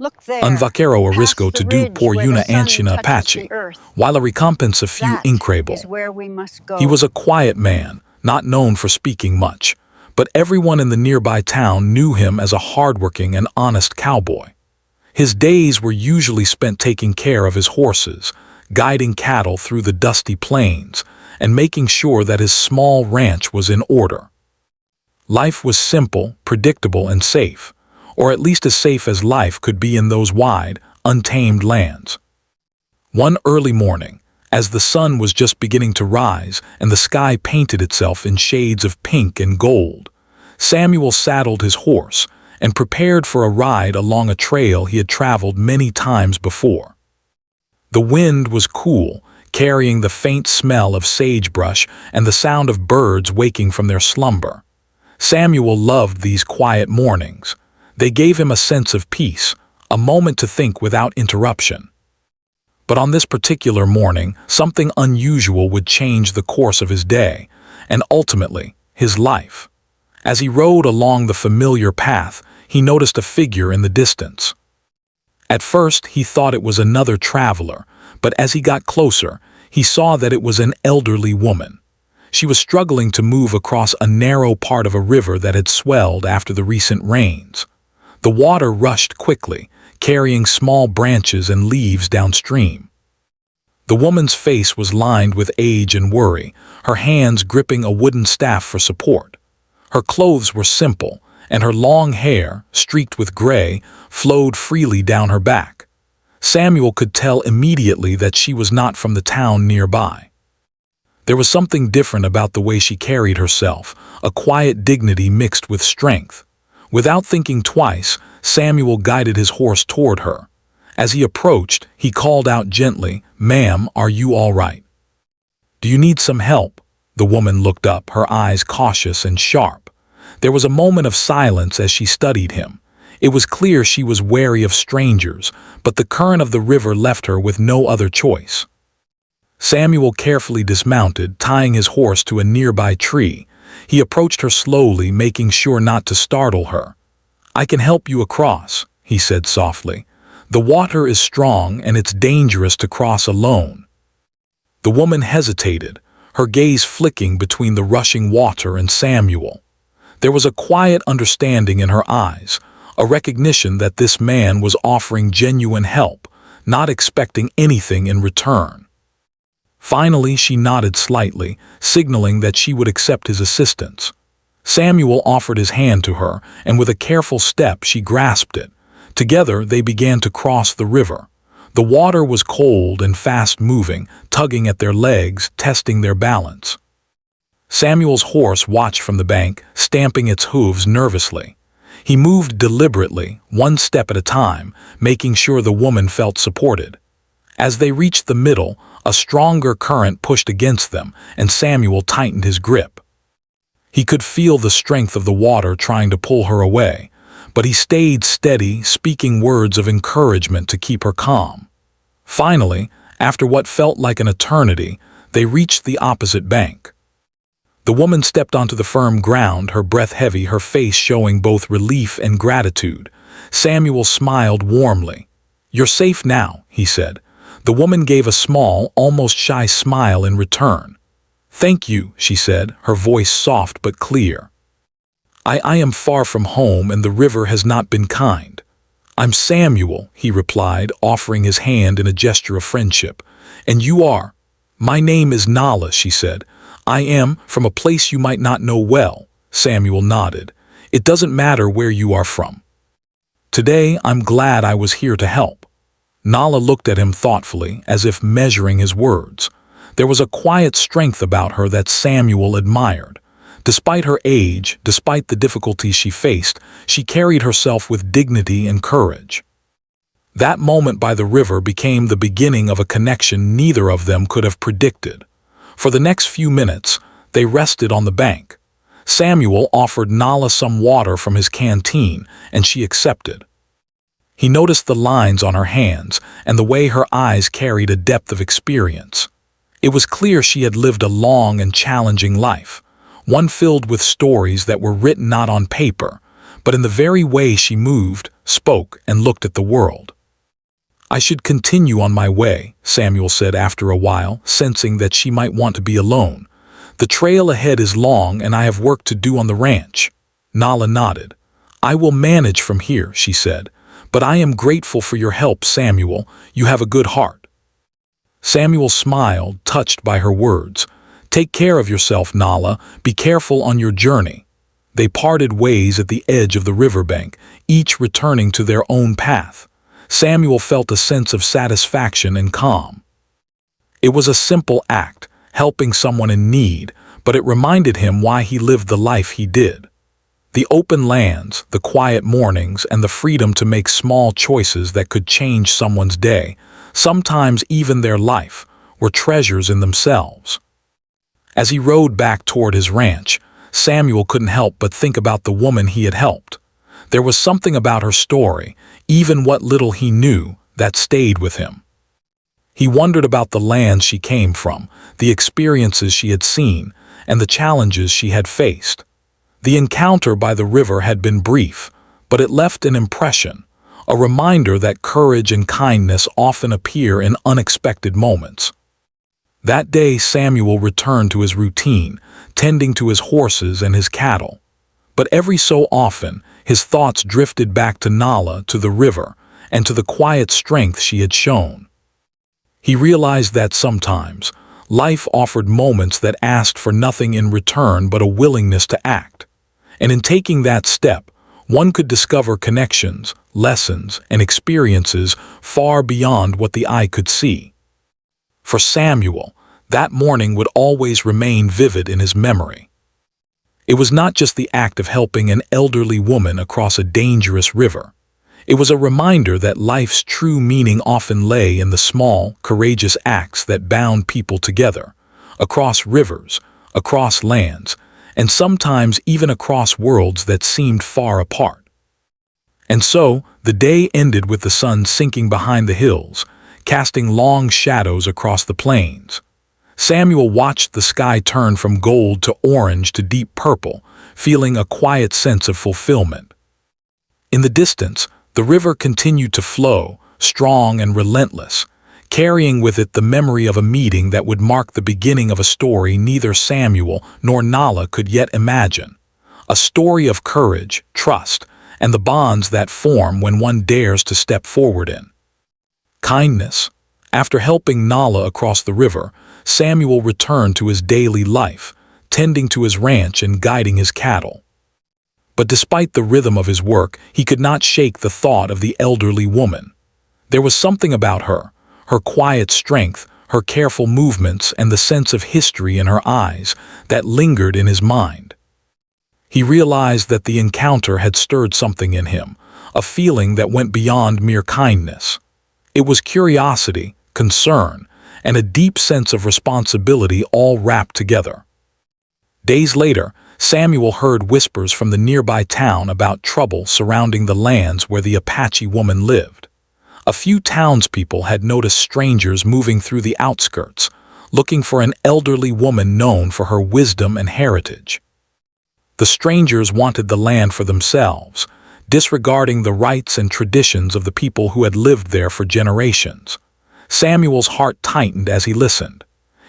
Look Un there, vaquero past arriesgó the todo ridge por where the una sun anciana touches the apache, earth. while a recompensa few That incredible. is where we must He was go. a quiet man, not known for speaking much, but everyone in the nearby town knew him as a hardworking and honest cowboy. His days were usually spent taking care of his horses, guiding cattle through the dusty plains, and making sure that his small ranch was in order. Life was simple, predictable, and safe, or at least as safe as life could be in those wide, untamed lands. One early morning, as the sun was just beginning to rise and the sky painted itself in shades of pink and gold, Samuel saddled his horse and prepared for a ride along a trail he had traveled many times before. The wind was cool, carrying the faint smell of sagebrush and the sound of birds waking from their slumber. Samuel loved these quiet mornings. They gave him a sense of peace, a moment to think without interruption. But on this particular morning, something unusual would change the course of his day, and ultimately, his life. As he rode along the familiar path, he noticed a figure in the distance. At first, he thought it was another traveler, but as he got closer, he saw that it was an elderly woman. She was struggling to move across a narrow part of a river that had swelled after the recent rains. The water rushed quickly, carrying small branches and leaves downstream. The woman's face was lined with age and worry, her hands gripping a wooden staff for support. Her clothes were simple, and her long hair, streaked with gray, flowed freely down her back. Samuel could tell immediately that she was not from the town nearby. There was something different about the way she carried herself, a quiet dignity mixed with strength. Without thinking twice, Samuel guided his horse toward her. As he approached, he called out gently, "Ma'am, are you all right? Do you need some help?" The woman looked up, her eyes cautious and sharp. There was a moment of silence as she studied him. It was clear she was wary of strangers, but the current of the river left her with no other choice. Samuel carefully dismounted, tying his horse to a nearby tree. He approached her slowly, making sure not to startle her. "I can help you across," he said softly. "The water is strong and it's dangerous to cross alone." The woman hesitated, her gaze flicking between the rushing water and Samuel. There was a quiet understanding in her eyes, a recognition that this man was offering genuine help, not expecting anything in return. Finally, she nodded slightly, signaling that she would accept his assistance. Samuel offered his hand to her, and with a careful step she grasped it. Together they began to cross the river. The water was cold and fast-moving, tugging at their legs, testing their balance. Samuel's horse watched from the bank, stamping its hooves nervously. He moved deliberately, one step at a time, making sure the woman felt supported. As they reached the middle, a stronger current pushed against them, and Samuel tightened his grip. He could feel the strength of the water trying to pull her away, but he stayed steady, speaking words of encouragement to keep her calm. Finally, after what felt like an eternity, they reached the opposite bank. The woman stepped onto the firm ground, her breath heavy, her face showing both relief and gratitude. Samuel smiled warmly. "You're safe now," he said. The woman gave a small, almost shy smile in return. "Thank you," she said, her voice soft but clear. I am far from home and the river has not been kind." "I'm Samuel," he replied, offering his hand in a gesture of friendship. "And you are?" "My name is Nala," she said. "I am from a place you might not know well." Samuel nodded. "It doesn't matter where you are from. Today I'm glad I was here to help." Nala looked at him thoughtfully, as if measuring his words. There was a quiet strength about her that Samuel admired. Despite her age, despite the difficulties she faced, she carried herself with dignity and courage. That moment by the river became the beginning of a connection neither of them could have predicted. For the next few minutes, they rested on the bank. Samuel offered Nala some water from his canteen, and she accepted. He noticed the lines on her hands and the way her eyes carried a depth of experience. It was clear she had lived a long and challenging life, one filled with stories that were written not on paper, but in the very way she moved, spoke, and looked at the world. "I should continue on my way," Samuel said after a while, sensing that she might want to be alone. "The trail ahead is long and I have work to do on the ranch." Nala nodded. "I will manage from here," she said, "but I am grateful for your help, Samuel. You have a good heart." Samuel smiled, touched by her words. "Take care of yourself, Nala. Be careful on your journey." They parted ways at the edge of the riverbank, each returning to their own path. Samuel felt a sense of satisfaction and calm. It was a simple act, helping someone in need, but it reminded him why he lived the life he did. The open lands, the quiet mornings, and the freedom to make small choices that could change someone's day, sometimes even their life, were treasures in themselves. As he rode back toward his ranch, Samuel couldn't help but think about the woman he had helped. There was something about her story, even what little he knew, that stayed with him. He wondered about the lands she came from, the experiences she had seen, and the challenges she had faced. The encounter by the river had been brief, but it left an impression, a reminder that courage and kindness often appear in unexpected moments. That day Samuel returned to his routine, tending to his horses and his cattle. But every so often, his thoughts drifted back to Nala, to the river, and to the quiet strength she had shown. He realized that sometimes, life offered moments that asked for nothing in return but a willingness to act. And in taking that step, one could discover connections, lessons, and experiences far beyond what the eye could see. For Samuel, that morning would always remain vivid in his memory. It was not just the act of helping an elderly woman across a dangerous river. It was a reminder that life's true meaning often lay in the small, courageous acts that bound people together, across rivers, across lands, and sometimes even across worlds that seemed far apart. And so, the day ended with the sun sinking behind the hills, casting long shadows across the plains. Samuel watched the sky turn from gold to orange to deep purple, feeling a quiet sense of fulfillment. In the distance, the river continued to flow, strong and relentless, carrying with it the memory of a meeting that would mark the beginning of a story neither Samuel nor Nala could yet imagine. A story of courage, trust, and the bonds that form when one dares to step forward in kindness. After helping Nala across the river, Samuel returned to his daily life, tending to his ranch and guiding his cattle. But despite the rhythm of his work, he could not shake the thought of the elderly woman. There was something about her, her quiet strength, her careful movements, and the sense of history in her eyes that lingered in his mind. He realized that the encounter had stirred something in him, a feeling that went beyond mere kindness. It was curiosity, concern, and a deep sense of responsibility all wrapped together. Days later, Samuel heard whispers from the nearby town about trouble surrounding the lands where the Apache woman lived. A few townspeople had noticed strangers moving through the outskirts, looking for an elderly woman known for her wisdom and heritage. The strangers wanted the land for themselves, disregarding the rights and traditions of the people who had lived there for generations. Samuel's heart tightened as he listened.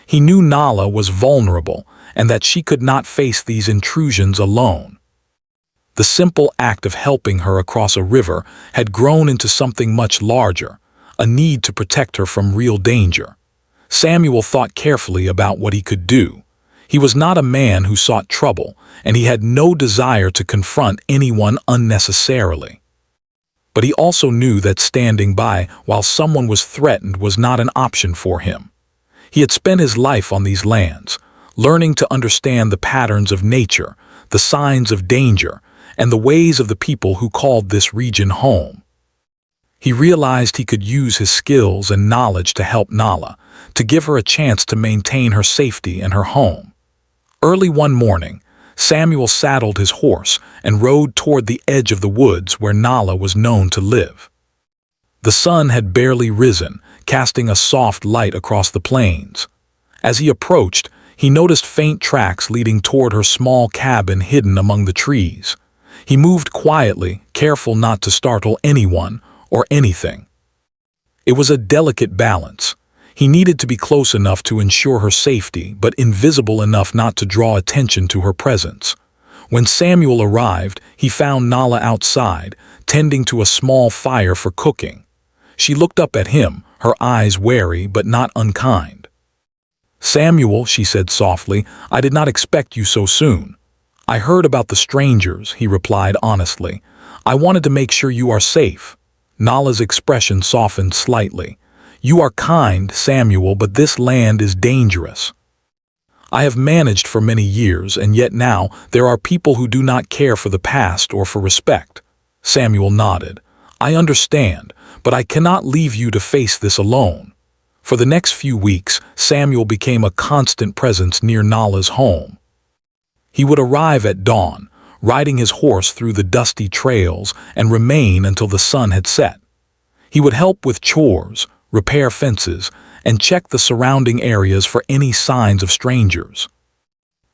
He knew Nala was vulnerable and that she could not face these intrusions alone. The simple act of helping her across a river had grown into something much larger, a need to protect her from real danger. Samuel thought carefully about what he could do. He was not a man who sought trouble, and he had no desire to confront anyone unnecessarily. But he also knew that standing by while someone was threatened was not an option for him. He had spent his life on these lands, learning to understand the patterns of nature, the signs of danger, and the ways of the people who called this region home. He realized he could use his skills and knowledge to help Nala, to give her a chance to maintain her safety and her home. Early one morning, Samuel saddled his horse and rode toward the edge of the woods where Nala was known to live. The sun had barely risen, casting a soft light across the plains. As he approached, he noticed faint tracks leading toward her small cabin hidden among the trees. He moved quietly, careful not to startle anyone or anything. It was a delicate balance. He needed to be close enough to ensure her safety, but invisible enough not to draw attention to her presence. When Samuel arrived, he found Nala outside, tending to a small fire for cooking. She looked up at him, her eyes wary but not unkind. "Samuel," she said softly, "I did not expect you so soon." "I heard about the strangers," he replied honestly. "I wanted to make sure you are safe." Nala's expression softened slightly. "You are kind, Samuel, but this land is dangerous. I have managed for many years, and yet now there are people who do not care for the past or for respect." Samuel nodded. "I understand, but I cannot leave you to face this alone." For the next few weeks, Samuel became a constant presence near Nala's home. He would arrive at dawn, riding his horse through the dusty trails, and remain until the sun had set. He would help with chores, repair fences, and check the surrounding areas for any signs of strangers.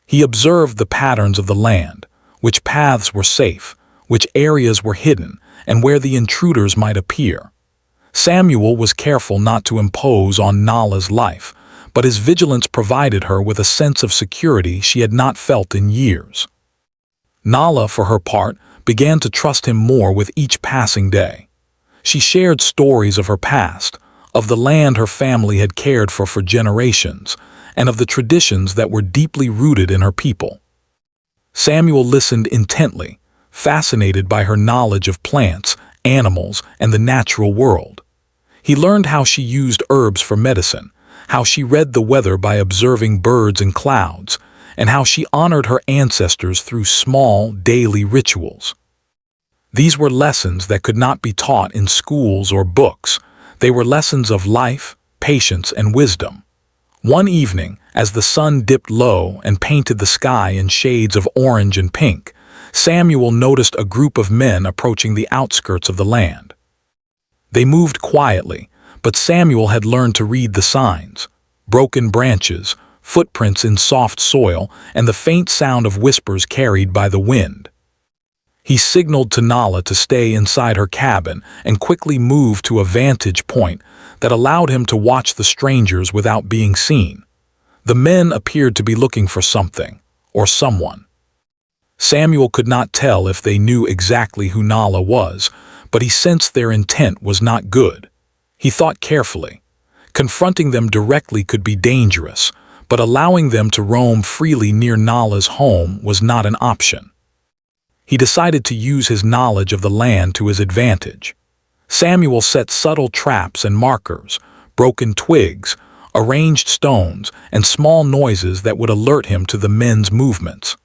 He observed the patterns of the land, which paths were safe, which areas were hidden, and where the intruders might appear. Samuel was careful not to impose on Nala's life, but his vigilance provided her with a sense of security she had not felt in years. Nala, for her part, began to trust him more with each passing day. She shared stories of her past, of the land her family had cared for generations, and of the traditions that were deeply rooted in her people. Samuel listened intently, fascinated by her knowledge of plants, animals, and the natural world. He learned how she used herbs for medicine, how she read the weather by observing birds and clouds, and how she honored her ancestors through small, daily rituals. These were lessons that could not be taught in schools or books. They were lessons of life, patience, and wisdom. One evening, as the sun dipped low and painted the sky in shades of orange and pink, Samuel noticed a group of men approaching the outskirts of the land. They moved quietly, but Samuel had learned to read the signs: broken branches, footprints in soft soil, and the faint sound of whispers carried by the wind. He signaled to Nala to stay inside her cabin and quickly moved to a vantage point that allowed him to watch the strangers without being seen. The men appeared to be looking for something, or someone. Samuel could not tell if they knew exactly who Nala was, but he sensed their intent was not good. He thought carefully. Confronting them directly could be dangerous, but allowing them to roam freely near Nala's home was not an option. He decided to use his knowledge of the land to his advantage. Samuel set subtle traps and markers, broken twigs, arranged stones, and small noises that would alert him to the men's movements.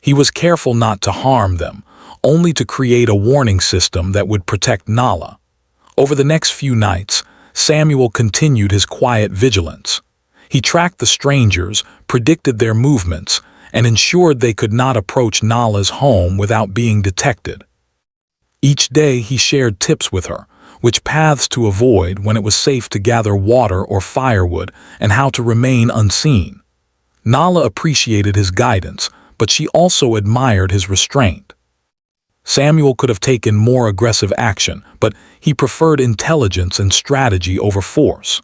He was careful not to harm them, only to create a warning system that would protect Nala. Over the next few nights, Samuel continued his quiet vigilance. He tracked the strangers, predicted their movements, and ensured they could not approach Nala's home without being detected. Each day he shared tips with her, which paths to avoid, when it was safe to gather water or firewood, and how to remain unseen. Nala appreciated his guidance, but she also admired his restraint. Samuel could have taken more aggressive action, but he preferred intelligence and strategy over force.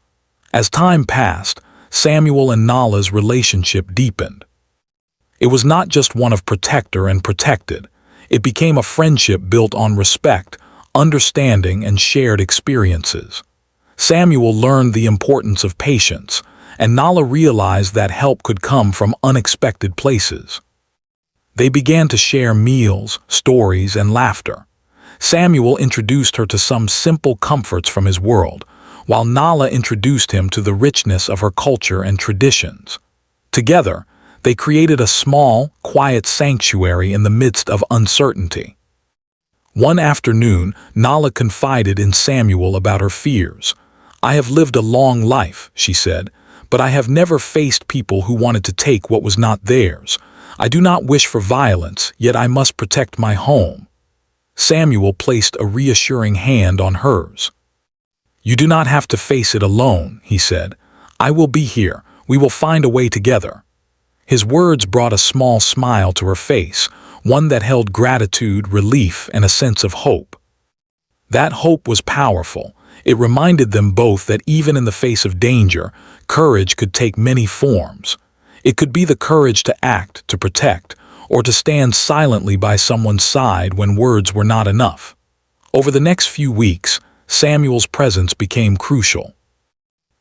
As time passed, Samuel and Nala's relationship deepened. It was not just one of protector and protected. It became a friendship built on respect, understanding, and shared experiences. Samuel learned the importance of patience, and Nala realized that help could come from unexpected places. They began to share meals, stories, and laughter. Samuel introduced her to some simple comforts from his world, while Nala introduced him to the richness of her culture and traditions. Together, they created a small, quiet sanctuary in the midst of uncertainty. One afternoon, Nala confided in Samuel about her fears. "I have lived a long life," she said, "but I have never faced people who wanted to take what was not theirs. I do not wish for violence, yet I must protect my home." Samuel placed a reassuring hand on hers. "You do not have to face it alone," he said. "I will be here. We will find a way together." His words brought a small smile to her face, one that held gratitude, relief, and a sense of hope. That hope was powerful. It reminded them both that even in the face of danger, courage could take many forms. It could be the courage to act, to protect, or to stand silently by someone's side when words were not enough. Over the next few weeks, Samuel's presence became crucial.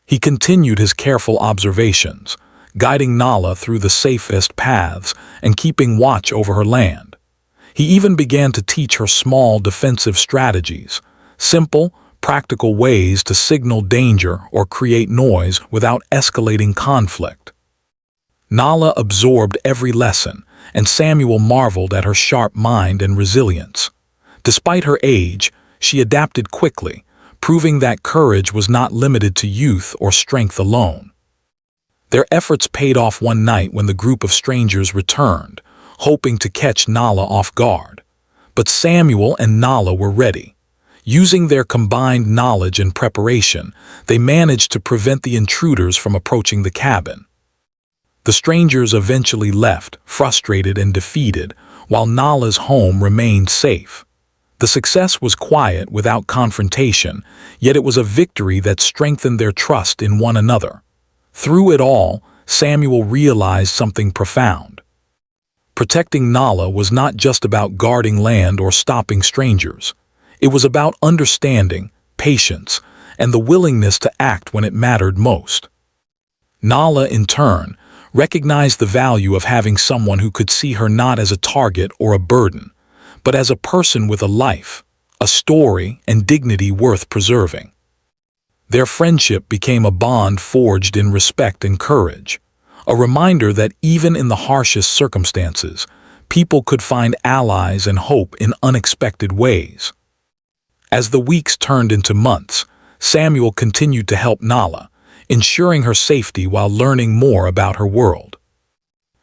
He continued his careful observations, guiding Nala through the safest paths and keeping watch over her land. He even began to teach her small defensive strategies, simple, practical ways to signal danger or create noise without escalating conflict. Nala absorbed every lesson, and Samuel marveled at her sharp mind and resilience. Despite her age, she adapted quickly, proving that courage was not limited to youth or strength alone. Their efforts paid off one night when the group of strangers returned, hoping to catch Nala off guard. But Samuel and Nala were ready. Using their combined knowledge and preparation, they managed to prevent the intruders from approaching the cabin. The strangers eventually left, frustrated and defeated, while Nala's home remained safe. The success was quiet, without confrontation, yet it was a victory that strengthened their trust in one another. Through it all, Samuel realized something profound. Protecting Nala was not just about guarding land or stopping strangers. It was about understanding, patience, and the willingness to act when it mattered most. Nala, in turn, recognized the value of having someone who could see her not as a target or a burden, but as a person with a life, a story, and dignity worth preserving. Their friendship became a bond forged in respect and courage, a reminder that even in the harshest circumstances, people could find allies and hope in unexpected ways. As the weeks turned into months, Samuel continued to help Nala, ensuring her safety while learning more about her world.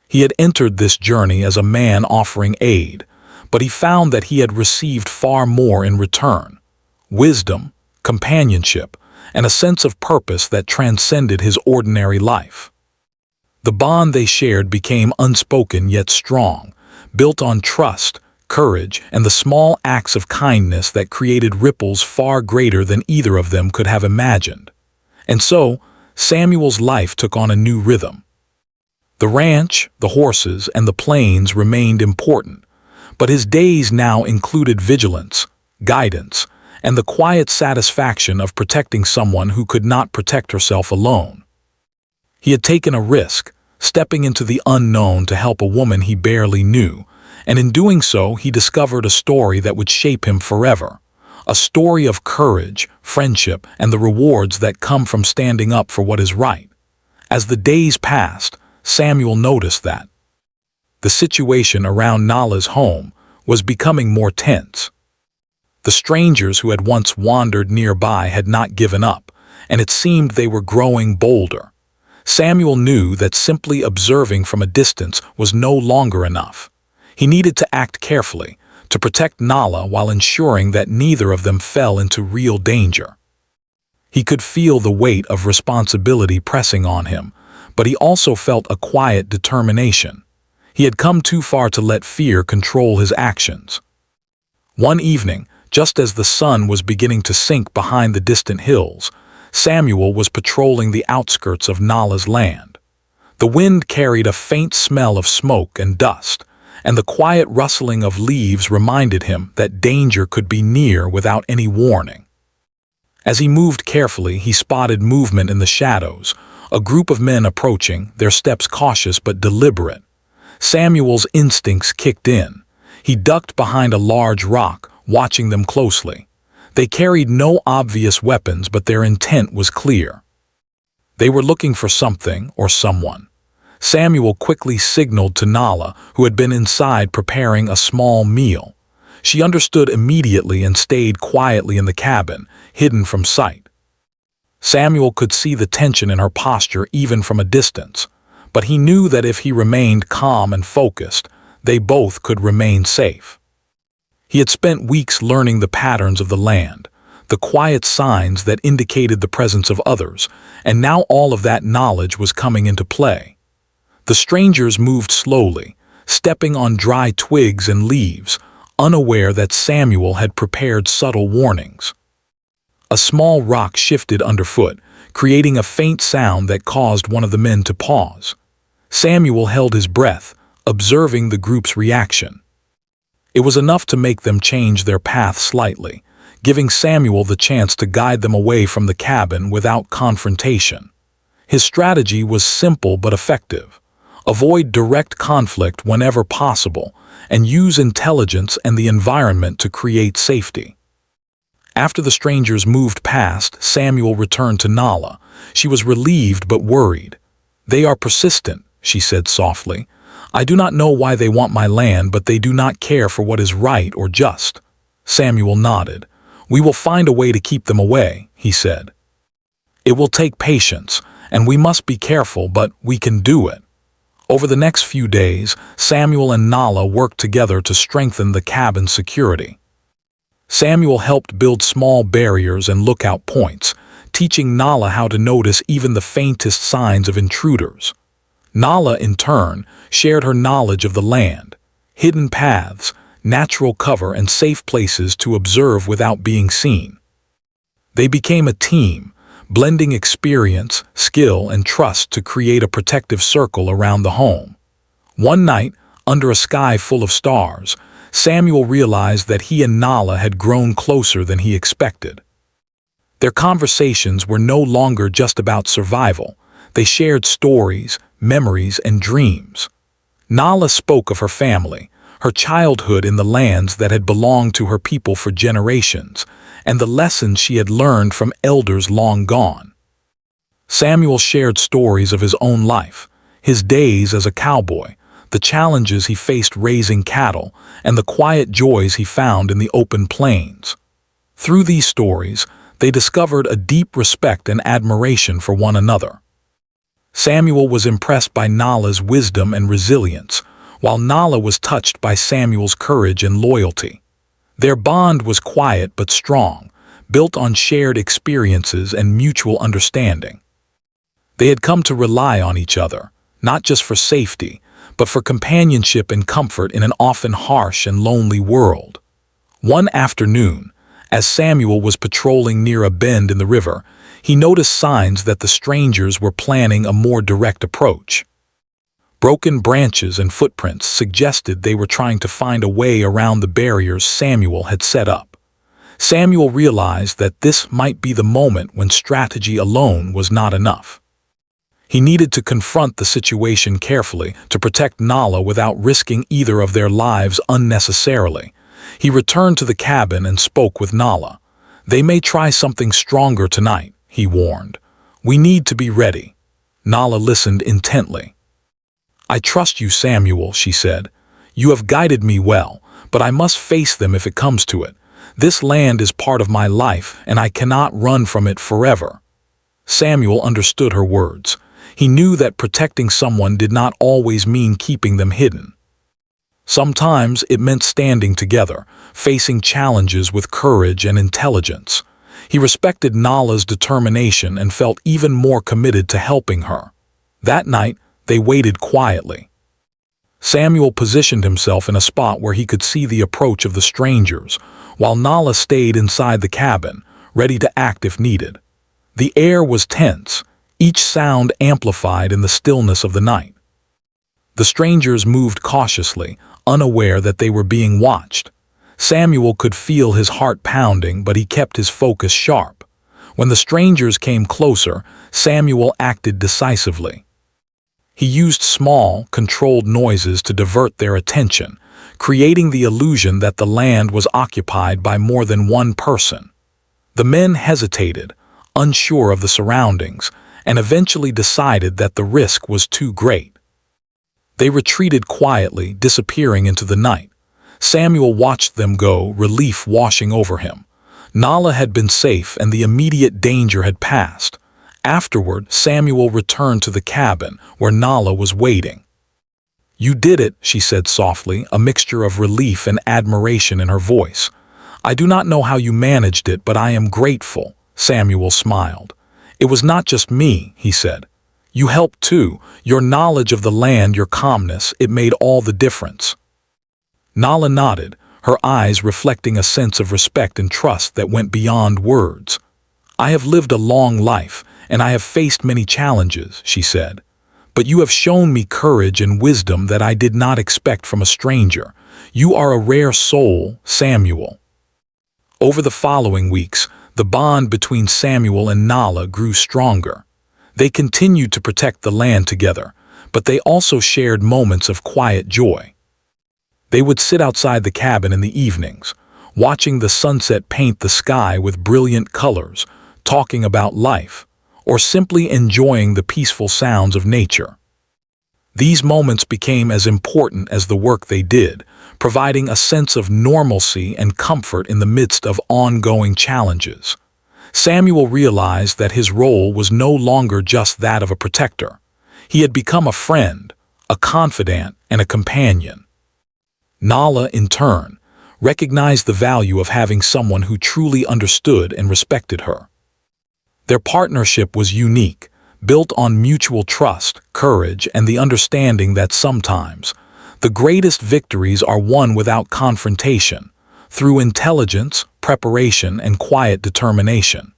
He had entered this journey as a man offering aid, but he found that he had received far more in return: wisdom, companionship, and a sense of purpose that transcended his ordinary life. The bond they shared became unspoken yet strong, built on trust, courage, and the small acts of kindness that created ripples far greater than either of them could have imagined. And so, Samuel's life took on a new rhythm. The ranch, the horses, and the plains remained important, but his days now included vigilance, guidance, and the quiet satisfaction of protecting someone who could not protect herself alone. He had taken a risk, stepping into the unknown to help a woman he barely knew, and in doing so he discovered a story that would shape him forever. A story of courage, friendship, and the rewards that come from standing up for what is right. As the days passed, Samuel noticed that the situation around Nala's home was becoming more tense. The strangers who had once wandered nearby had not given up, and it seemed they were growing bolder. Samuel knew that simply observing from a distance was no longer enough. He needed to act carefully, to protect Nala while ensuring that neither of them fell into real danger. He could feel the weight of responsibility pressing on him, but he also felt a quiet determination. He had come too far to let fear control his actions. One evening, just as the sun was beginning to sink behind the distant hills, Samuel was patrolling the outskirts of Nala's land. The wind carried a faint smell of smoke and dust, and the quiet rustling of leaves reminded him that danger could be near without any warning. As he moved carefully, he spotted movement in the shadows, a group of men approaching, their steps cautious but deliberate. Samuel's instincts kicked in. He ducked behind a large rock, watching them closely. They carried no obvious weapons, but their intent was clear. They were looking for something or someone. Samuel quickly signaled to Nala, who had been inside preparing a small meal. She understood immediately and stayed quietly in the cabin, hidden from sight. Samuel could see the tension in her posture even from a distance, but he knew that if he remained calm and focused, they both could remain safe. He had spent weeks learning the patterns of the land, the quiet signs that indicated the presence of others, and now all of that knowledge was coming into play. The strangers moved slowly, stepping on dry twigs and leaves, unaware that Samuel had prepared subtle warnings. A small rock shifted underfoot, creating a faint sound that caused one of the men to pause. Samuel held his breath, observing the group's reaction. It was enough to make them change their path slightly, giving Samuel the chance to guide them away from the cabin without confrontation. His strategy was simple but effective. Avoid direct conflict whenever possible, and use intelligence and the environment to create safety. After the strangers moved past, Samuel returned to Nala. She was relieved but worried. "They are persistent," she said softly. "I do not know why they want my land, but they do not care for what is right or just." Samuel nodded. "We will find a way to keep them away," he said. "It will take patience, and we must be careful, but we can do it." Over the next few days, Samuel and Nala worked together to strengthen the cabin's security. Samuel helped build small barriers and lookout points, teaching Nala how to notice even the faintest signs of intruders. Nala, in turn, shared her knowledge of the land, hidden paths, natural cover, and safe places to observe without being seen. They became a team, blending experience, skill, and trust to create a protective circle around the home. One night, under a sky full of stars, Samuel realized that he and Nala had grown closer than he expected. Their conversations were no longer just about survival. They shared stories, memories, and dreams. Nala spoke of her family, her childhood in the lands that had belonged to her people for generations, and the lessons she had learned from elders long gone. Samuel shared stories of his own life, his days as a cowboy, the challenges he faced raising cattle, and the quiet joys he found in the open plains. Through these stories, they discovered a deep respect and admiration for one another. Samuel was impressed by Nala's wisdom and resilience, while Nala was touched by Samuel's courage and loyalty. Their bond was quiet but strong, built on shared experiences and mutual understanding. They had come to rely on each other, not just for safety, but for companionship and comfort in an often harsh and lonely world. One afternoon, as Samuel was patrolling near a bend in the river, he noticed signs that the strangers were planning a more direct approach. Broken branches and footprints suggested they were trying to find a way around the barriers Samuel had set up. Samuel realized that this might be the moment when strategy alone was not enough. He needed to confront the situation carefully to protect Nala without risking either of their lives unnecessarily. He returned to the cabin and spoke with Nala. "They may try something stronger tonight," he warned. "We need to be ready." Nala listened intently. "I trust you, Samuel," she said. "You have guided me well, but I must face them if it comes to it. This land is part of my life, and I cannot run from it forever." Samuel understood her words. He knew that protecting someone did not always mean keeping them hidden. Sometimes it meant standing together, facing challenges with courage and intelligence. He respected Nala's determination and felt even more committed to helping her. That night, they waited quietly. Samuel positioned himself in a spot where he could see the approach of the strangers, while Nala stayed inside the cabin, ready to act if needed. The air was tense, each sound amplified in the stillness of the night. The strangers moved cautiously, unaware that they were being watched. Samuel could feel his heart pounding, but he kept his focus sharp. When the strangers came closer, Samuel acted decisively. He used small, controlled noises to divert their attention, creating the illusion that the land was occupied by more than one person. The men hesitated, unsure of the surroundings, and eventually decided that the risk was too great. They retreated quietly, disappearing into the night. Samuel watched them go, relief washing over him. Nala had been safe and the immediate danger had passed. Afterward, Samuel returned to the cabin, where Nala was waiting. "You did it," she said softly, a mixture of relief and admiration in her voice. "I do not know how you managed it, but I am grateful." Samuel smiled. "It was not just me," he said. You helped too. Your knowledge of the land, your calmness, it made all the difference." Nala nodded, her eyes reflecting a sense of respect and trust that went beyond words. "I have lived a long life, and I have faced many challenges," she said. "But you have shown me courage and wisdom that I did not expect from a stranger. You are a rare soul, Samuel." Over the following weeks, the bond between Samuel and Nala grew stronger. They continued to protect the land together, but they also shared moments of quiet joy. They would sit outside the cabin in the evenings, watching the sunset paint the sky with brilliant colors, talking about life, or simply enjoying the peaceful sounds of nature. These moments became as important as the work they did, providing a sense of normalcy and comfort in the midst of ongoing challenges. Samuel realized that his role was no longer just that of a protector. He had become a friend, a confidant, and a companion. Nala, in turn, recognized the value of having someone who truly understood and respected her. Their partnership was unique, built on mutual trust, courage, and the understanding that sometimes the greatest victories are won without confrontation, through intelligence, preparation, and quiet determination.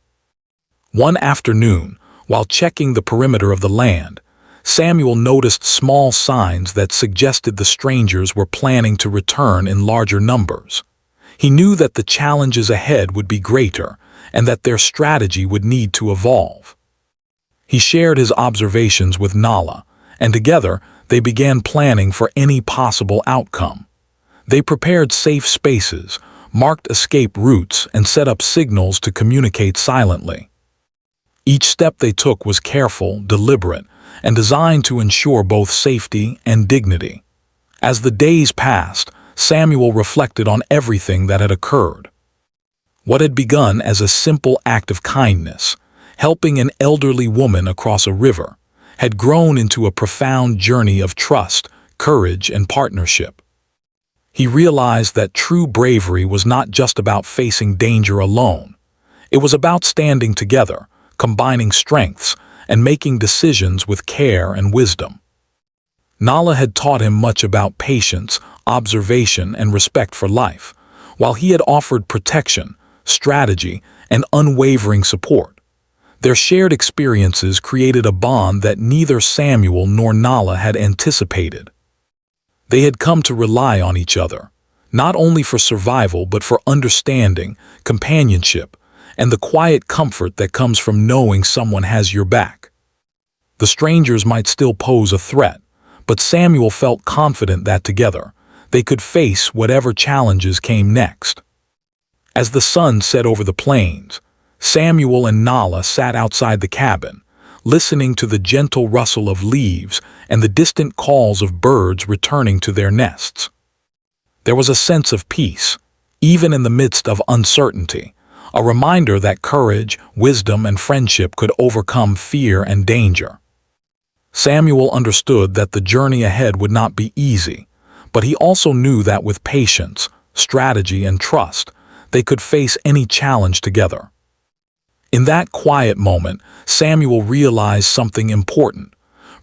One afternoon, while checking the perimeter of the land, Samuel noticed small signs that suggested the strangers were planning to return in larger numbers. He knew that the challenges ahead would be greater, and that their strategy would need to evolve. He shared his observations with Nala, and together they began planning for any possible outcome. They prepared safe spaces, marked escape routes, and set up signals to communicate silently. Each step they took was careful, deliberate, and designed to ensure both safety and dignity. As the days passed, Samuel reflected on everything that had occurred. What had begun as a simple act of kindness, helping an elderly woman across a river, had grown into a profound journey of trust, courage, and partnership. He realized that true bravery was not just about facing danger alone. It was about standing together, combining strengths, and making decisions with care and wisdom. Nala had taught him much about patience, observation, and respect for life, while he had offered protection, strategy, and unwavering support. Their shared experiences created a bond that neither Samuel nor Nala had anticipated. They had come to rely on each other, not only for survival but for understanding, companionship, and the quiet comfort that comes from knowing someone has your back. The strangers might still pose a threat, but Samuel felt confident that together, they could face whatever challenges came next. As the sun set over the plains, Samuel and Nala sat outside the cabin, listening to the gentle rustle of leaves and the distant calls of birds returning to their nests. There was a sense of peace, even in the midst of uncertainty, a reminder that courage, wisdom, and friendship could overcome fear and danger. Samuel understood that the journey ahead would not be easy, but he also knew that with patience, strategy, and trust, they could face any challenge together. In that quiet moment, Samuel realized something important.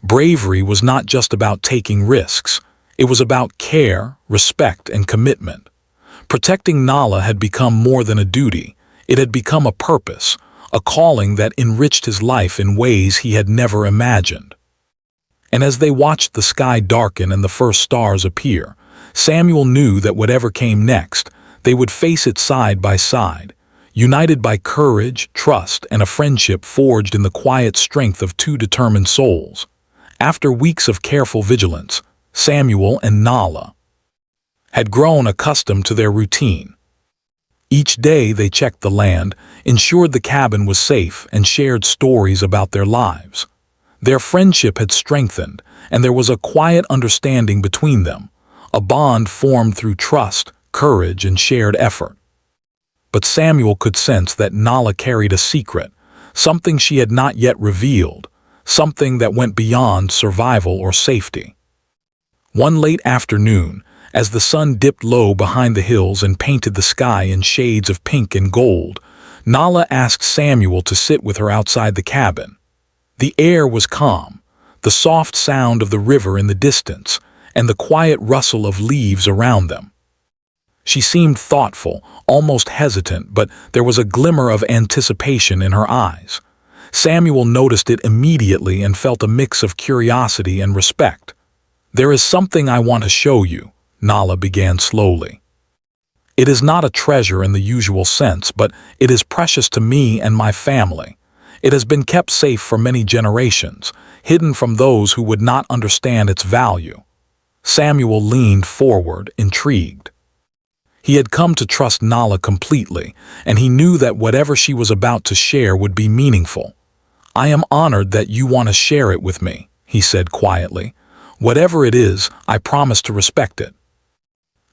Bravery was not just about taking risks. It was about care, respect, and commitment. Protecting Nala had become more than a duty. It had become a purpose, a calling that enriched his life in ways he had never imagined. And as they watched the sky darken and the first stars appear, Samuel knew that whatever came next, they would face it side by side, united by courage, trust, and a friendship forged in the quiet strength of two determined souls. After weeks of careful vigilance, Samuel and Nala had grown accustomed to their routine. Each day they checked the land, ensured the cabin was safe, and shared stories about their lives. Their friendship had strengthened, and there was a quiet understanding between them, a bond formed through trust, courage, and shared effort. But Samuel could sense that Nala carried a secret, something she had not yet revealed, something that went beyond survival or safety. One late afternoon, as the sun dipped low behind the hills and painted the sky in shades of pink and gold, Nala asked Samuel to sit with her outside the cabin. The air was calm, the soft sound of the river in the distance, and the quiet rustle of leaves around them. She seemed thoughtful, almost hesitant, but there was a glimmer of anticipation in her eyes. Samuel noticed it immediately and felt a mix of curiosity and respect. "There is something I want to show you," Nala began slowly. "It is not a treasure in the usual sense, but it is precious to me and my family. It has been kept safe for many generations, hidden from those who would not understand its value." Samuel leaned forward, intrigued. He had come to trust Nala completely, and he knew that whatever she was about to share would be meaningful. "I am honored that you want to share it with me," he said quietly. "Whatever it is, I promise to respect it."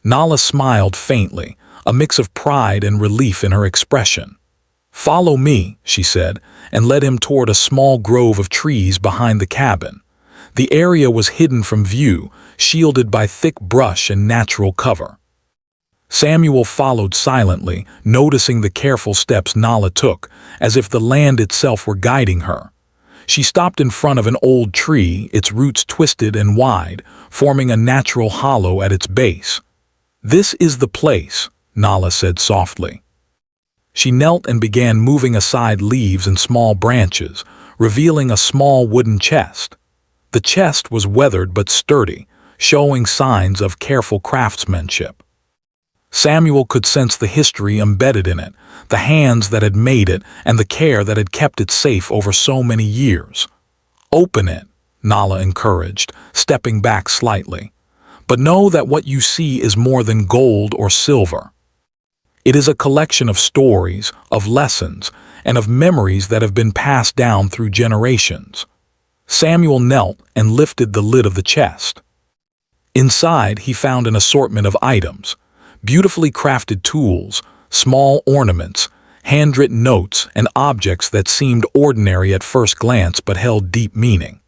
Nala smiled faintly, a mix of pride and relief in her expression. "Follow me," she said, and led him toward a small grove of trees behind the cabin. The area was hidden from view, shielded by thick brush and natural cover. Samuel followed silently, noticing the careful steps Nala took, as if the land itself were guiding her. She stopped in front of an old tree, its roots twisted and wide, forming a natural hollow at its base. "This is the place," Nala said softly. She knelt and began moving aside leaves and small branches, revealing a small wooden chest. The chest was weathered but sturdy, showing signs of careful craftsmanship. Samuel could sense the history embedded in it, the hands that had made it and the care that had kept it safe over so many years. "Open it," Nala encouraged, stepping back slightly. "But know that what you see is more than gold or silver. It is a collection of stories, of lessons, and of memories that have been passed down through generations." Samuel knelt and lifted the lid of the chest. Inside, he found an assortment of items: beautifully crafted tools, small ornaments, handwritten notes, and objects that seemed ordinary at first glance but held deep meaning.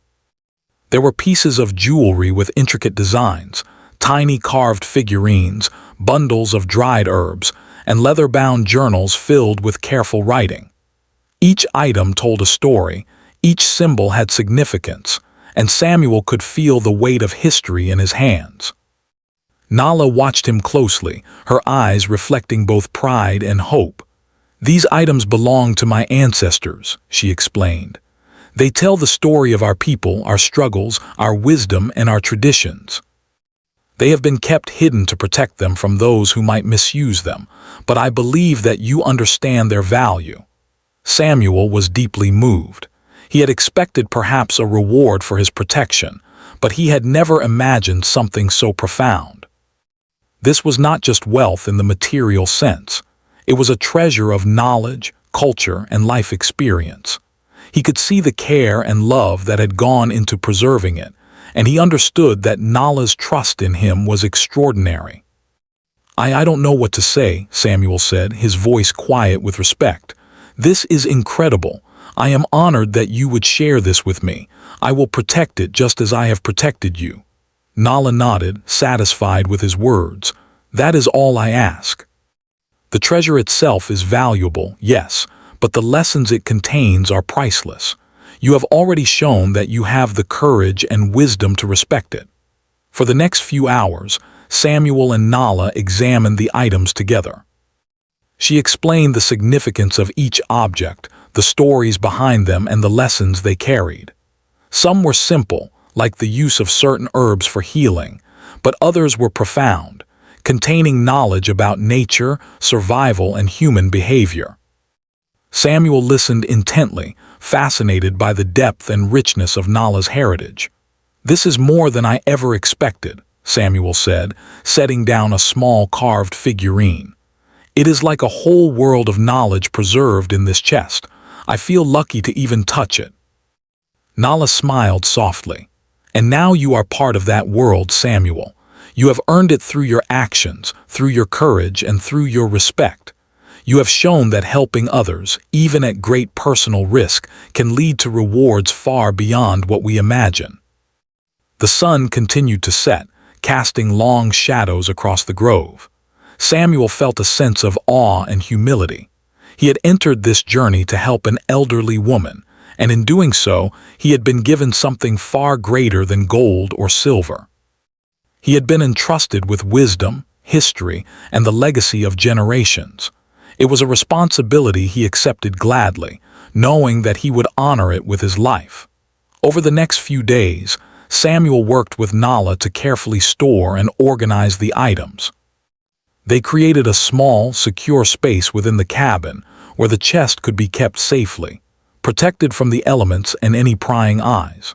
There were pieces of jewelry with intricate designs, tiny carved figurines, bundles of dried herbs, and leather-bound journals filled with careful writing. Each item told a story, each symbol had significance, and Samuel could feel the weight of history in his hands. Nala watched him closely, her eyes reflecting both pride and hope. "These items belong to my ancestors," she explained. "They tell the story of our people, our struggles, our wisdom, and our traditions. They have been kept hidden to protect them from those who might misuse them, but I believe that you understand their value." Samuel was deeply moved. He had expected perhaps a reward for his protection, but he had never imagined something so profound. This was not just wealth in the material sense. It was a treasure of knowledge, culture, and life experience. He could see the care and love that had gone into preserving it, and he understood that Nala's trust in him was extraordinary. I don't know what to say," Samuel said, his voice quiet with respect. "This is incredible. I am honored that you would share this with me. I will protect it just as I have protected you." Nala nodded, satisfied with his words. "That is all I ask. The treasure itself is valuable, yes, but the lessons it contains are priceless. You have already shown that you have the courage and wisdom to respect it." For the next few hours, Samuel and Nala examined the items together. She explained the significance of each object, the stories behind them, and the lessons they carried. Some were simple, like the use of certain herbs for healing, but others were profound, containing knowledge about nature, survival, and human behavior. Samuel listened intently, fascinated by the depth and richness of Nala's heritage. "This is more than I ever expected," Samuel said, setting down a small carved figurine. "It is like a whole world of knowledge preserved in this chest. I feel lucky to even touch it." Nala smiled softly. "And now you are part of that world, Samuel. You have earned it through your actions, through your courage, and through your respect. You have shown that helping others, even at great personal risk, can lead to rewards far beyond what we imagine." The sun continued to set, casting long shadows across the grove. Samuel felt a sense of awe and humility. He had entered this journey to help an elderly woman, and in doing so, he had been given something far greater than gold or silver. He had been entrusted with wisdom, history, and the legacy of generations. It was a responsibility he accepted gladly, knowing that he would honor it with his life. Over the next few days, Samuel worked with Nala to carefully store and organize the items. They created a small, secure space within the cabin where the chest could be kept safely, protected from the elements and any prying eyes.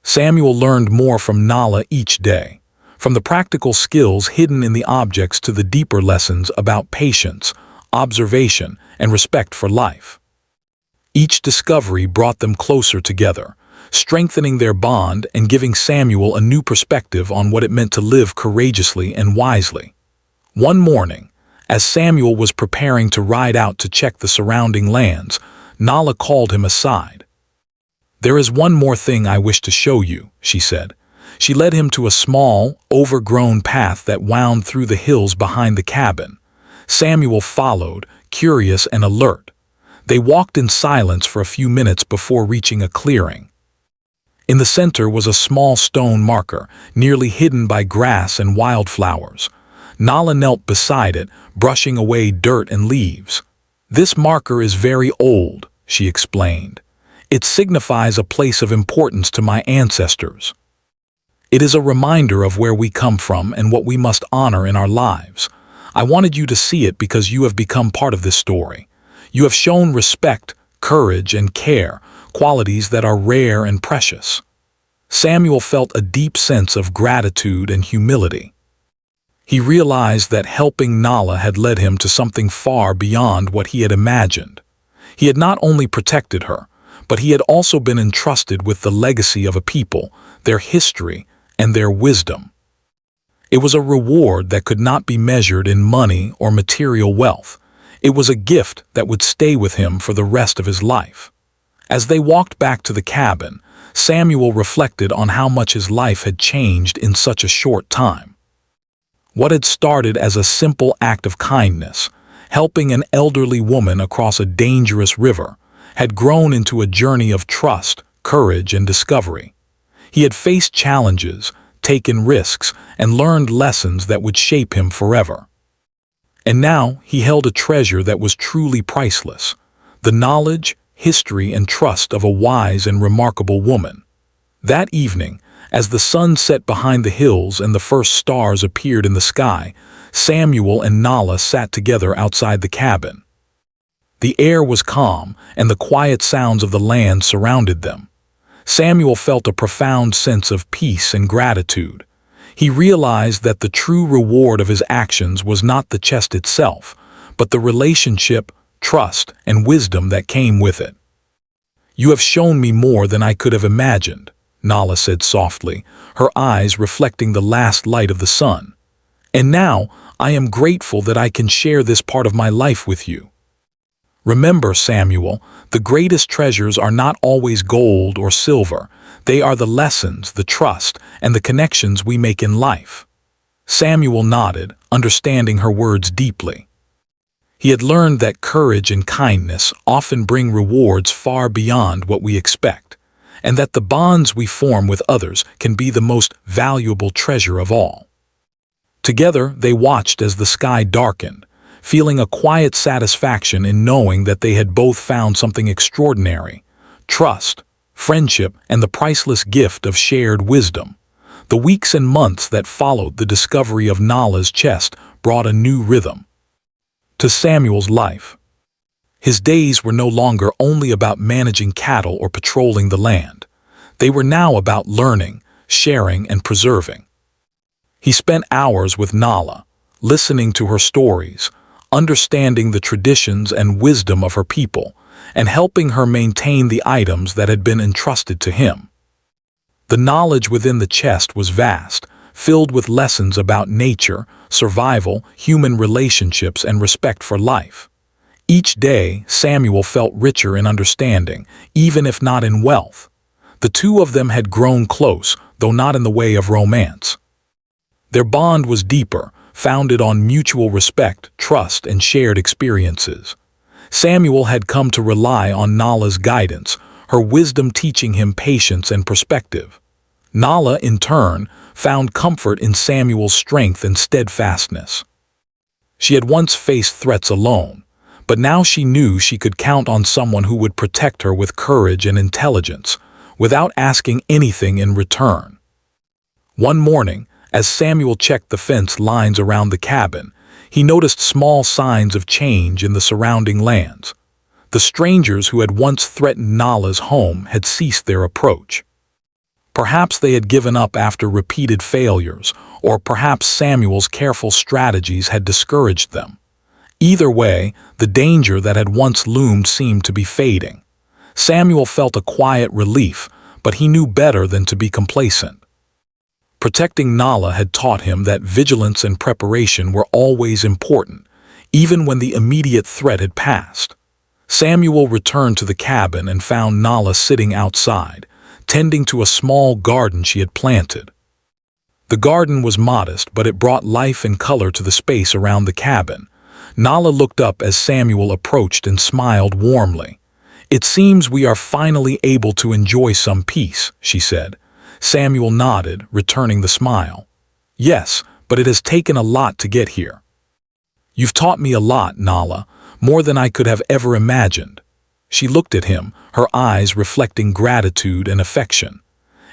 Samuel learned more from Nala each day, from the practical skills hidden in the objects to the deeper lessons about patience, observation, and respect for life. Each discovery brought them closer together, strengthening their bond and giving Samuel a new perspective on what it meant to live courageously and wisely. One morning, as Samuel was preparing to ride out to check the surrounding lands, Nala called him aside. "There is one more thing I wish to show you," she said. She led him to a small, overgrown path that wound through the hills behind the cabin. Samuel followed, curious and alert. They walked in silence for a few minutes before reaching a clearing. In the center was a small stone marker, nearly hidden by grass and wildflowers. Nala knelt beside it, brushing away dirt and leaves. "This marker is very old," she explained. "It signifies a place of importance to my ancestors. It is a reminder of where we come from and what we must honor in our lives. I wanted you to see it because you have become part of this story. You have shown respect, courage, and care, qualities that are rare and precious." Samuel felt a deep sense of gratitude and humility. He realized that helping Nala had led him to something far beyond what he had imagined. He had not only protected her, but he had also been entrusted with the legacy of a people, their history, and their wisdom. It was a reward that could not be measured in money or material wealth. It was a gift that would stay with him for the rest of his life. As they walked back to the cabin, Samuel reflected on how much his life had changed in such a short time. What had started as a simple act of kindness, helping an elderly woman across a dangerous river, had grown into a journey of trust, courage, and discovery. He had faced challenges, taken risks, and learned lessons that would shape him forever. And now he held a treasure that was truly priceless, the knowledge, history, and trust of a wise and remarkable woman. That evening, as the sun set behind the hills and the first stars appeared in the sky, Samuel and Nala sat together outside the cabin. The air was calm, and the quiet sounds of the land surrounded them. Samuel felt a profound sense of peace and gratitude. He realized that the true reward of his actions was not the chest itself, but the relationship, trust, and wisdom that came with it. "You have shown me more than I could have imagined," Nala said softly, her eyes reflecting the last light of the sun. "And now I am grateful that I can share this part of my life with you. Remember, Samuel, the greatest treasures are not always gold or silver. They are the lessons, the trust, and the connections we make in life." Samuel nodded, understanding her words deeply. He had learned that courage and kindness often bring rewards far beyond what we expect, and that the bonds we form with others can be the most valuable treasure of all. Together, they watched as the sky darkened, feeling a quiet satisfaction in knowing that they had both found something extraordinary: trust, friendship, and the priceless gift of shared wisdom. The weeks and months that followed the discovery of Nala's chest brought a new rhythm to Samuel's life. His days were no longer only about managing cattle or patrolling the land. They were now about learning, sharing, and preserving. He spent hours with Nala, listening to her stories, understanding the traditions and wisdom of her people, and helping her maintain the items that had been entrusted to him. The knowledge within the chest was vast, filled with lessons about nature, survival, human relationships, and respect for life. Each day, Samuel felt richer in understanding, even if not in wealth. The two of them had grown close, though not in the way of romance. Their bond was deeper, founded on mutual respect, trust, and shared experiences. Samuel had come to rely on Nala's guidance, her wisdom teaching him patience and perspective. Nala, in turn, found comfort in Samuel's strength and steadfastness. She had once faced threats alone, but now she knew she could count on someone who would protect her with courage and intelligence, without asking anything in return. One morning, as Samuel checked the fence lines around the cabin, he noticed small signs of change in the surrounding lands. The strangers who had once threatened Nala's home had ceased their approach. Perhaps they had given up after repeated failures, or perhaps Samuel's careful strategies had discouraged them. Either way, the danger that had once loomed seemed to be fading. Samuel felt a quiet relief, but he knew better than to be complacent. Protecting Nala had taught him that vigilance and preparation were always important, even when the immediate threat had passed. Samuel returned to the cabin and found Nala sitting outside, tending to a small garden she had planted. The garden was modest, but it brought life and color to the space around the cabin. Nala looked up as Samuel approached and smiled warmly. "It seems we are finally able to enjoy some peace," she said. Samuel nodded, returning the smile. "Yes, but it has taken a lot to get here." "You've taught me a lot, Nala, more than I could have ever imagined." She looked at him, her eyes reflecting gratitude and affection.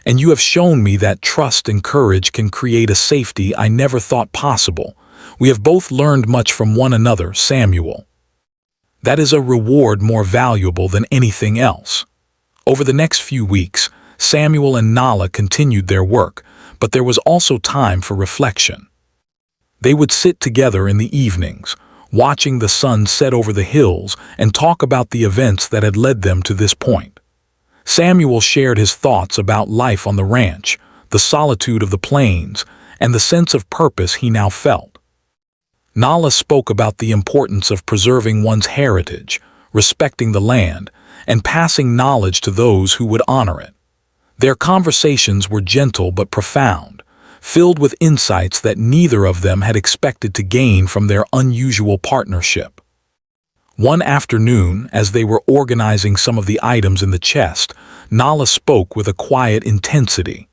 "And you have shown me that trust and courage can create a safety I never thought possible. We have both learned much from one another, Samuel. That is a reward more valuable than anything else." Over the next few weeks, Samuel and Nala continued their work, but there was also time for reflection. They would sit together in the evenings, watching the sun set over the hills, and talk about the events that had led them to this point. Samuel shared his thoughts about life on the ranch, the solitude of the plains, and the sense of purpose he now felt. Nala spoke about the importance of preserving one's heritage, respecting the land, and passing knowledge to those who would honor it. Their conversations were gentle but profound, filled with insights that neither of them had expected to gain from their unusual partnership. One afternoon, as they were organizing some of the items in the chest, Nala spoke with a quiet intensity.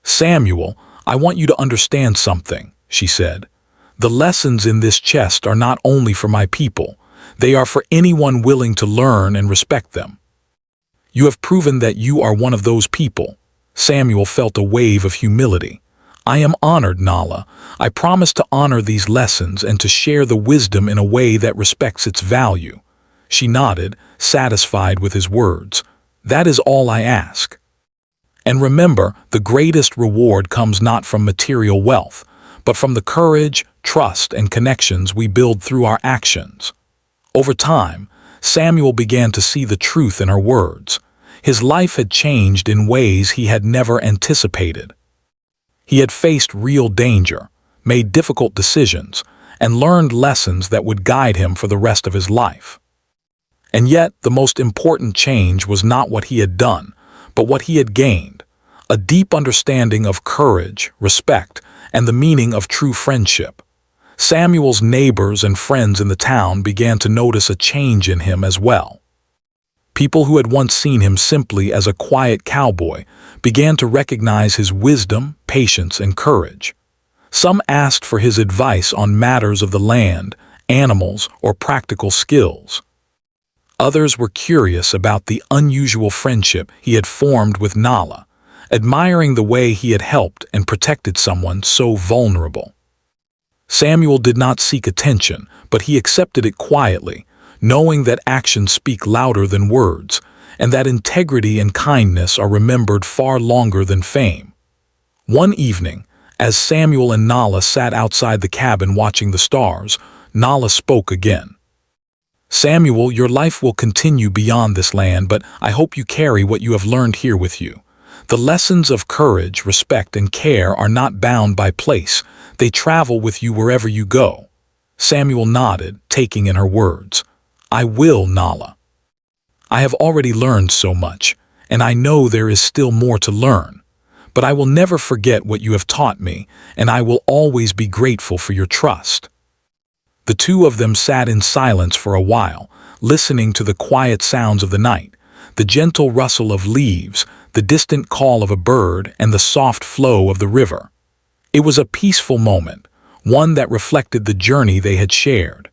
"Samuel, I want you to understand something," she said. "The lessons in this chest are not only for my people, they are for anyone willing to learn and respect them. You have proven that you are one of those people." Samuel felt a wave of humility. "I am honored, Nala. I promise to honor these lessons and to share the wisdom in a way that respects its value." She nodded, satisfied with his words. "That is all I ask. And remember, the greatest reward comes not from material wealth, but from the courage, trust, and connections we build through our actions." Over time, Samuel began to see the truth in her words. His life had changed in ways he had never anticipated. He had faced real danger, made difficult decisions, and learned lessons that would guide him for the rest of his life. And yet, the most important change was not what he had done, but what he had gained: a deep understanding of courage, respect, and the meaning of true friendship. Samuel's neighbors and friends in the town began to notice a change in him as well. People who had once seen him simply as a quiet cowboy began to recognize his wisdom, patience, and courage. Some asked for his advice on matters of the land, animals, or practical skills. Others were curious about the unusual friendship he had formed with Nala, admiring the way he had helped and protected someone so vulnerable. Samuel did not seek attention, but he accepted it quietly, knowing that actions speak louder than words, and that integrity and kindness are remembered far longer than fame. One evening, as Samuel and Nala sat outside the cabin watching the stars, Nala spoke again. "Samuel, your life will continue beyond this land, but I hope you carry what you have learned here with you. The lessons of courage, respect, and care are not bound by place. They travel with you wherever you go." Samuel nodded, taking in her words. "I will, Nala. I have already learned so much, and I know there is still more to learn. But I will never forget what you have taught me, and I will always be grateful for your trust." The two of them sat in silence for a while, listening to the quiet sounds of the night. the gentle rustle of leaves, the distant call of a bird, and the soft flow of the river. It was a peaceful moment, one that reflected the journey they had shared.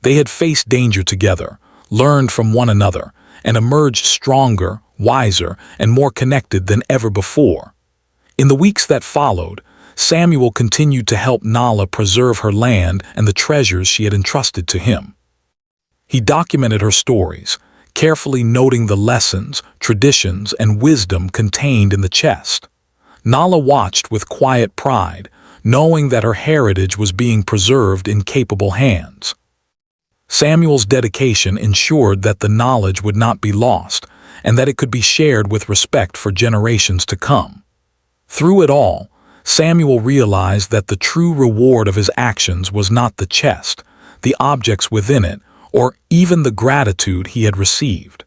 They had faced danger together, learned from one another, and emerged stronger, wiser, and more connected than ever before. In the weeks that followed, Samuel continued to help Nala preserve her land and the treasures she had entrusted to him. He documented her stories, carefully noting the lessons, traditions, and wisdom contained in the chest. Nala watched with quiet pride, knowing that her heritage was being preserved in capable hands. Samuel's dedication ensured that the knowledge would not be lost, and that it could be shared with respect for generations to come. Through it all, Samuel realized that the true reward of his actions was not the chest, the objects within it, or even the gratitude he had received.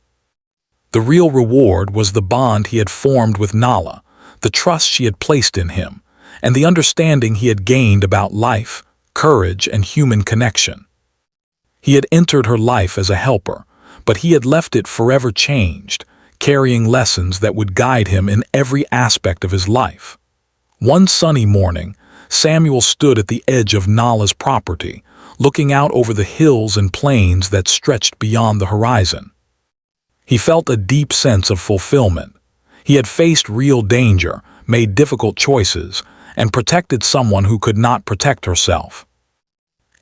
The real reward was the bond he had formed with Nala, the trust she had placed in him, and the understanding he had gained about life, courage, and human connection. He had entered her life as a helper, but he had left it forever changed, carrying lessons that would guide him in every aspect of his life. One sunny morning, Samuel stood at the edge of Nala's property, looking out over the hills and plains that stretched beyond the horizon. He felt a deep sense of fulfillment. He had faced real danger, made difficult choices, and protected someone who could not protect herself.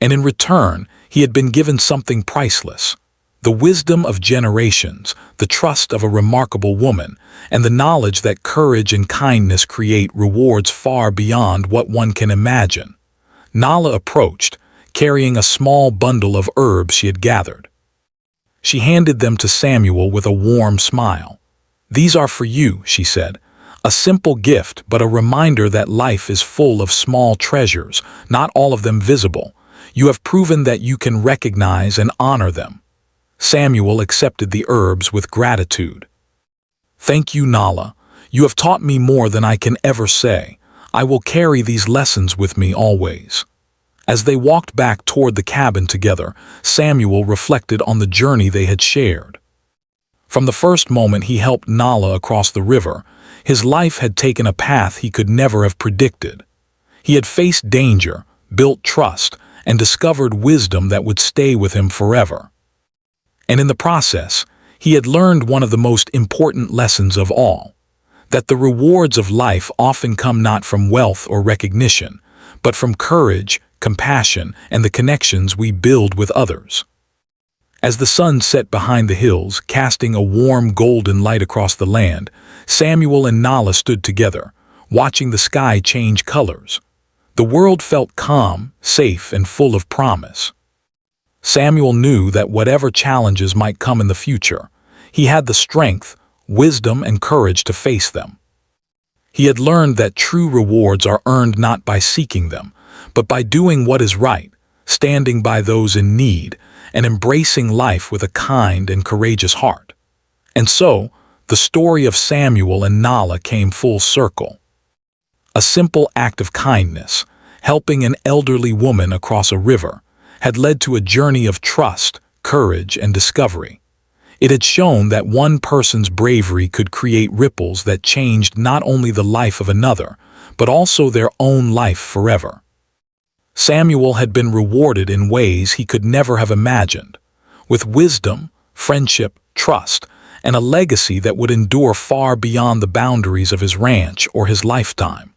And in return, he had been given something priceless: the wisdom of generations, the trust of a remarkable woman, and the knowledge that courage and kindness create rewards far beyond what one can imagine. Nala approached, carrying a small bundle of herbs she had gathered. She handed them to Samuel with a warm smile. "These are for you," she said. "A simple gift, but a reminder that life is full of small treasures, not all of them visible. You have proven that you can recognize and honor them." Samuel accepted the herbs with gratitude. "Thank you, Nala. You have taught me more than I can ever say. I will carry these lessons with me always." As they walked back toward the cabin together, Samuel reflected on the journey they had shared. From the first moment he helped Nala across the river, his life had taken a path he could never have predicted. He had faced danger, built trust, and discovered wisdom that would stay with him forever. And in the process, he had learned one of the most important lessons of all: that the rewards of life often come not from wealth or recognition, but from courage, compassion, and the connections we build with others. As the sun set behind the hills, casting a warm golden light across the land, Samuel and Nala stood together, watching the sky change colors. The world felt calm, safe, and full of promise. Samuel knew that whatever challenges might come in the future, he had the strength, wisdom, and courage to face them. He had learned that true rewards are earned not by seeking them, but by doing what is right, standing by those in need, and embracing life with a kind and courageous heart. And so, the story of Samuel and Nala came full circle. A simple act of kindness, helping an elderly woman across a river, had led to a journey of trust, courage, and discovery. It had shown that one person's bravery could create ripples that changed not only the life of another, but also their own life forever. Samuel had been rewarded in ways he could never have imagined, with wisdom, friendship, trust, and a legacy that would endure far beyond the boundaries of his ranch or his lifetime.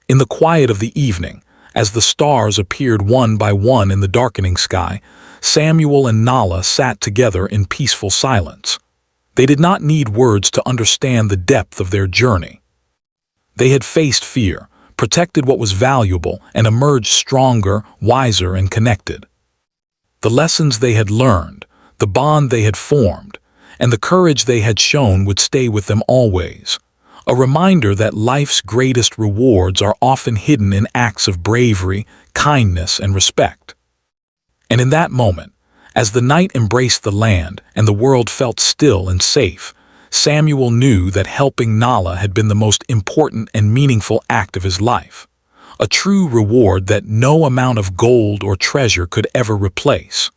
In the quiet of the evening, as the stars appeared one by one in the darkening sky, Samuel and Nala sat together in peaceful silence. They did not need words to understand the depth of their journey. They had faced fear, protected what was valuable, and emerged stronger, wiser, and connected. The lessons they had learned, the bond they had formed, and the courage they had shown would stay with them always. A reminder that life's greatest rewards are often hidden in acts of bravery, kindness, and respect. And in that moment, as the night embraced the land and the world felt still and safe, Samuel knew that helping Nala had been the most important and meaningful act of his life, a true reward that no amount of gold or treasure could ever replace.